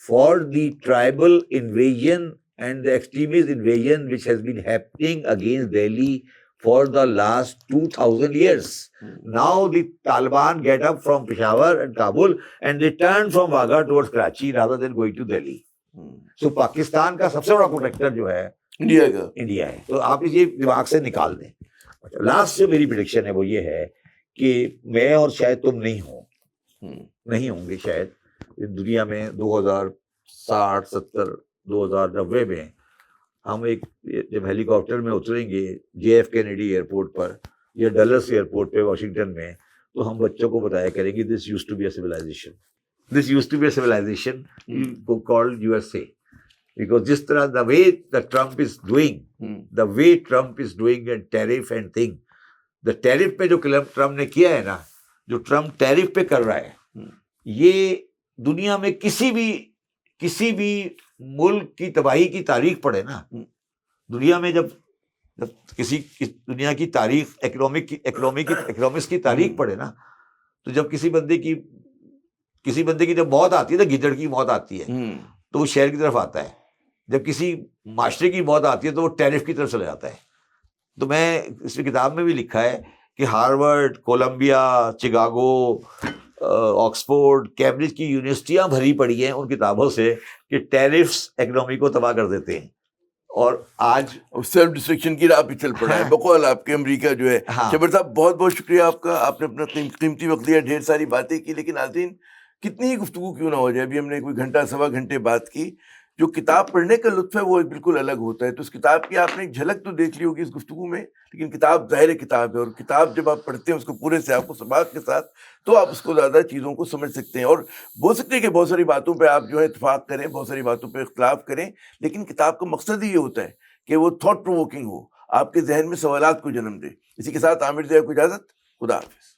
for the tribal invasion and the extremist invasion which has been happening against Delhi for the last 2000 years. Now the Taliban get up from Peshawar and Kabul and they turn from Wagah towards Karachi rather than going to Delhi. So Pakistan کا سب سے بڑا protector جو ہے India ہے. تو آپ یہ دماغ سے نکال دیں. لاسٹ جو میری پریڈکشن ہے وہ یہ ہے کہ میں اور شاید تم نہیں ہوں گے شاید دنیا میں 2060 70 2090 میں ہم ایک جب ہیلی کاپٹر میں اتریں گے جے ایف کینیڈی ایئرپورٹ پر یا ڈلس ایئرپورٹ پہ واشنگٹن میں, تو ہم بچوں کو بتایا کریں گے this used to be a civilization, this used to be a civilization called U S A. Because جس طرح the way Trump is doing and tariff and thing, the tariff پہ جو ٹرمپ نے کیا ہے نا, جو ٹرمپ ٹیرف پہ کر رہا ہے, یہ دنیا میں کسی بھی ملک کی تباہی کی تاریخ پڑھے نا, دنیا میں جب کسی دنیا کی تاریخ اکنامکس کی تاریخ پڑھے نا, تو جب کسی بندے کی جب موت آتی ہے نا, گدڑ کی موت آتی ہے تو وہ شہر کی طرف آتا ہے, جب کسی معاشرے کی موت آتی ہے تو وہ ٹیرف کی طرف چلا جاتا ہے. تو میں اس کتاب میں بھی لکھا ہے کہ ہارورڈ, کولمبیا, چکاگو, آکسفورڈ, کیمبرج کی یونیورسٹیاں بھری پڑی ہیں ان کتابوں سے کہ ٹیرفس اکنامی کو تباہ کر دیتے ہیں. اور آج سیلف ڈسٹرکشن کی راہ پہ چل پڑا ہے بقول آپ کے امریکہ جو ہے. شبیر صاحب بہت بہت شکریہ آپ کا, آپ نے اپنا قیمتی وقت لیا, ڈھیر ساری باتیں کی. لیکن ناظرین کتنی ہی گفتگو کیوں نہ ہو جائے, ابھی ہم نے کوئی گھنٹہ سوا گھنٹے بات کی. جو کتاب پڑھنے کا لطف ہے وہ بالکل الگ ہوتا ہے. تو اس کتاب کی آپ نے ایک جھلک تو دیکھ لی ہوگی اس گفتگو میں, لیکن کتاب ظاہر کتاب ہے, اور کتاب جب آپ پڑھتے ہیں اس کو پورے سے آپ کو سباق کے ساتھ, تو آپ اس کو زیادہ چیزوں کو سمجھ سکتے ہیں. اور ہو سکتے ہیں کہ بہت ساری باتوں پہ آپ جو ہے اتفاق کریں, بہت ساری باتوں پہ اختلاف کریں, لیکن کتاب کا مقصد ہی یہ ہوتا ہے کہ وہ تھاٹ پرووکنگ ہو, آپ کے ذہن میں سوالات کو جنم دے. اسی کے ساتھ عامر ضیاء کو اجازت, خدا حافظ.